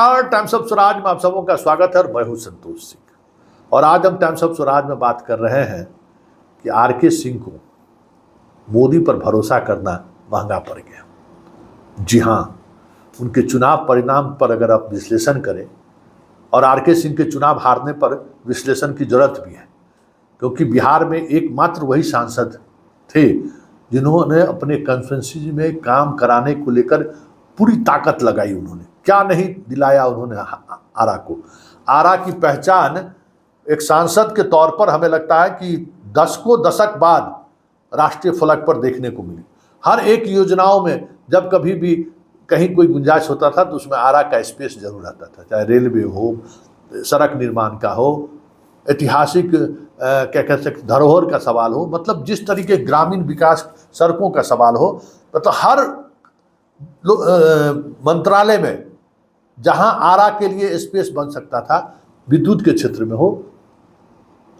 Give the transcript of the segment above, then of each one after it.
और times of Swaraj में आप सबों का स्वागत है और मैं हूं संतोष सिंह। और आज हम टाइम्स ऑफ स्वराज में बात कर रहे हैं कि आरके सिंह को मोदी पर भरोसा करना महंगा पड़ गया। जी हाँ, उनके चुनाव परिणाम पर अगर आप विश्लेषण करें और आरके सिंह के चुनाव हारने पर विश्लेषण की जरूरत भी है, क्योंकि बिहार में एकमात्र वही सांसद थे जिन्होंने अपने कॉन्स्टिट्यूंसी में काम कराने को लेकर पूरी ताकत लगाई। उन्होंने क्या नहीं दिलाया उन्होंने आरा को। आरा की पहचान एक सांसद के तौर पर हमें लगता है कि दशक बाद राष्ट्रीय फलक पर देखने को मिली। हर एक योजनाओं में जब कभी भी कहीं कोई गुंजाइश होता था तो उसमें आरा का स्पेस जरूर आता था, चाहे रेलवे हो, सड़क निर्माण का हो, ऐतिहासिक क्या कह सकते धरोहर का सवाल हो, मतलब जिस तरीके ग्रामीण विकास सड़कों का सवाल हो, मतलब हर मंत्रालय में जहां आरा के लिए स्पेस बन सकता था, विद्युत के क्षेत्र में हो,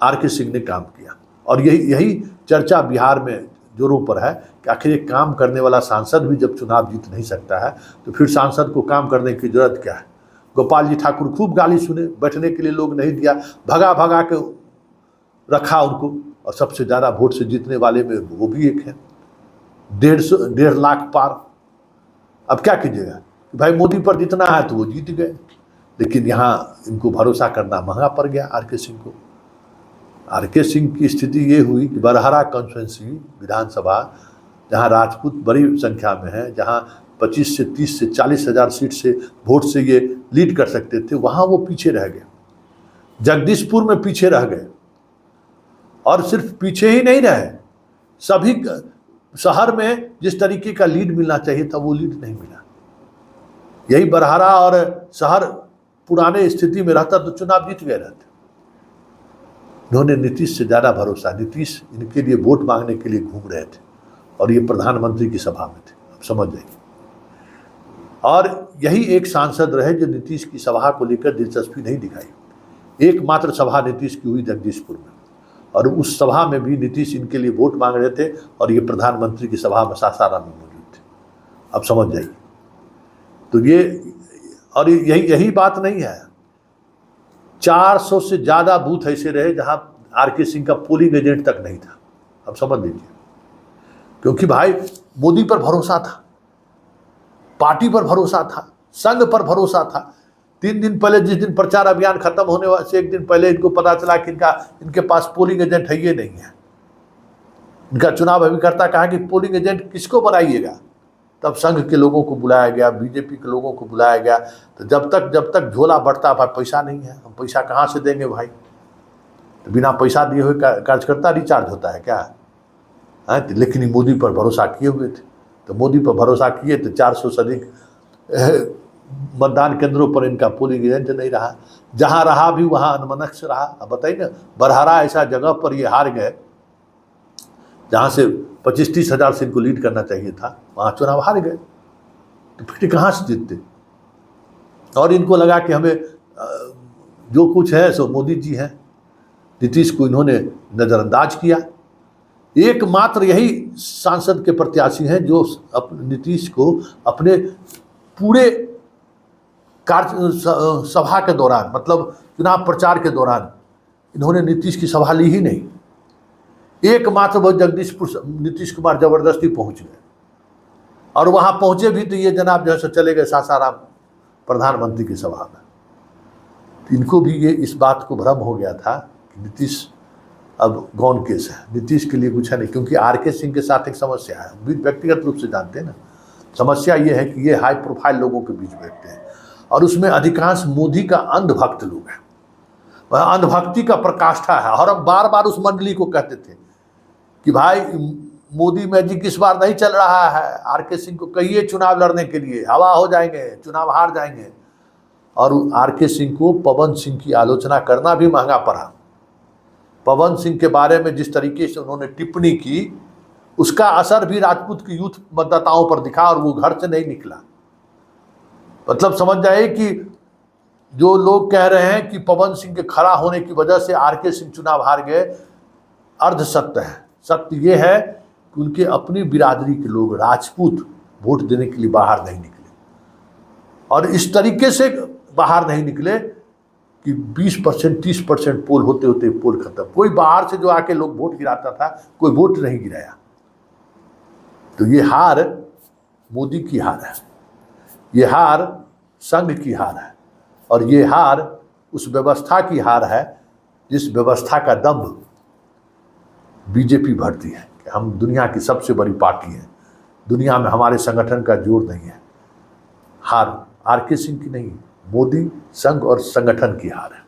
आरके सिंह ने काम किया। और यही चर्चा बिहार में जोरों पर है कि आखिर एक काम करने वाला सांसद भी जब चुनाव जीत नहीं सकता है तो फिर सांसद को काम करने की जरूरत क्या है। गोपाल जी ठाकुर खूब गाली सुने, बैठने के लिए लोग नहीं दिया, भगा भगा के रखा उनको, और सबसे ज़्यादा वोट से जीतने वाले में वो भी एक है, 1.5 लाख पार। अब क्या कीजिएगा कि भाई मोदी पर जीतना है तो वो जीत गए, लेकिन यहाँ इनको भरोसा करना महंगा पड़ गया आरके सिंह को। आरके सिंह की स्थिति ये हुई कि बरहरा कॉन्स्टिट्यूंसी विधानसभा, जहाँ राजपूत बड़ी संख्या में है, जहाँ 25 से 30 से 40 हज़ार सीट से वोट से ये लीड कर सकते थे, वहाँ वो पीछे रह गए। जगदीशपुर में पीछे रह गए, और सिर्फ पीछे ही नहीं रहे, सभी शहर में जिस तरीके का लीड मिलना चाहिए था वो लीड नहीं मिला। यही बरहरा और शहर पुराने स्थिति में रहता तो चुनाव जीत गए रहते। इन्होंने नीतीश से ज़्यादा भरोसा, नीतीश इनके लिए वोट मांगने के लिए घूम रहे थे और ये प्रधानमंत्री की सभा में थे, आप समझ जाइए। और यही एक सांसद रहे जो नीतीश की सभा को लेकर दिलचस्पी नहीं दिखाई। एकमात्र सभा नीतीश की हुई जगदीशपुर में, और उस सभा में भी नीतीश इनके लिए वोट मांग रहे थे और ये प्रधानमंत्री की सभा में सासाराम में मौजूद थे, अब समझ जाइए। तो ये और यही बात नहीं है, 400 से ज़्यादा बूथ ऐसे रहे जहां आरके सिंह का पोलिंग एजेंट तक नहीं था, अब समझ लीजिए। क्योंकि भाई मोदी पर भरोसा था, पार्टी पर भरोसा था, संघ पर भरोसा था। 3 दिन पहले, जिस दिन प्रचार अभियान खत्म होने से 1 दिन पहले इनको पता चला कि इनके पास पोलिंग एजेंट है ये नहीं है। इनका चुनाव अभिकर्ता कहा कि पोलिंग एजेंट किसको बनाइएगा, तब संघ के लोगों को बुलाया गया, बीजेपी के लोगों को बुलाया गया। तो जब तक झोला बढ़ता, भाई पैसा नहीं है, हम पैसा कहाँ से देंगे भाई। तो बिना पैसा दिए हुए कार्यकर्ता रिचार्ज होता है क्या है। लेकिन मोदी पर भरोसा किए हुए थे, तो मोदी पर भरोसा किए तो 400 से अधिक मतदान केंद्रों पर इनका पोलिंग एजेंट नहीं रहा। जहाँ रहा भी वहाँ अनमनस्क से रहा। अब बताइए ना, बरहरा ऐसा जगह पर ये हार गए जहाँ से 25-30 हज़ार से इनको लीड करना चाहिए था, वहाँ चुनाव हार गए, तो फिर कहाँ से जीतते। और इनको लगा कि हमें जो कुछ है सो मोदी जी हैं। नीतीश को इन्होंने नज़रअंदाज किया। एकमात्र यही सांसद के प्रत्याशी हैं जो नीतीश को अपने पूरे सभा के दौरान, मतलब चुनाव प्रचार के दौरान, इन्होंने नीतीश की सभा ली ही नहीं। एकमात्र वो जगदीशपुर नीतीश कुमार जबरदस्ती पहुंच गए, और वहां पहुंचे भी तो ये जनाब जो है चले गए सासाराम प्रधानमंत्री की सभा में। तो इनको भी ये इस बात को भ्रम हो गया था कि नीतीश अब गौन केस है, नीतीश के लिए कुछ है नहीं। क्योंकि आरके सिंह के साथ एक समस्या है, व्यक्तिगत रूप से जानते हैं ना। समस्या ये है कि ये हाई प्रोफाइल लोगों के बीच बैठते हैं, और उसमें अधिकांश मोदी का अंधभक्त लोग हैं। वह अंधभक्ति का प्रकाष्ठा है, और हम बार बार उस मंडली को कहते थे कि भाई मोदी मैजिक इस बार नहीं चल रहा है, आरके सिंह को कहिए चुनाव लड़ने के लिए, हवा हो जाएंगे, चुनाव हार जाएंगे। और आरके सिंह को पवन सिंह की आलोचना करना भी महंगा पड़ा। पवन सिंह के बारे में जिस तरीके से उन्होंने टिप्पणी की, उसका असर भी राजपूत की यूथ मतदाताओं पर दिखा, और वो घर से नहीं निकला। मतलब समझ जाए कि जो लोग कह रहे हैं कि पवन सिंह के खड़ा होने की वजह से आरके सिंह चुनाव हार गए, अर्ध सत्य है। सत्य ये है कि उनके अपनी बिरादरी के लोग राजपूत वोट देने के लिए बाहर नहीं निकले। और इस तरीके से बाहर नहीं निकले कि 20% 30% पोल होते होते पोल खत्म। कोई बाहर से जो आके लोग वोट गिराता था, कोई वोट नहीं गिराया। तो ये हार मोदी की हार है, ये हार संघ की हार है, और ये हार उस व्यवस्था की हार है जिस व्यवस्था का दम्भ बीजेपी भरती है कि हम दुनिया की सबसे बड़ी पार्टी हैं, दुनिया में हमारे संगठन का जोर नहीं है। हार आर के सिंह की नहीं, मोदी, संघ और संगठन की हार है।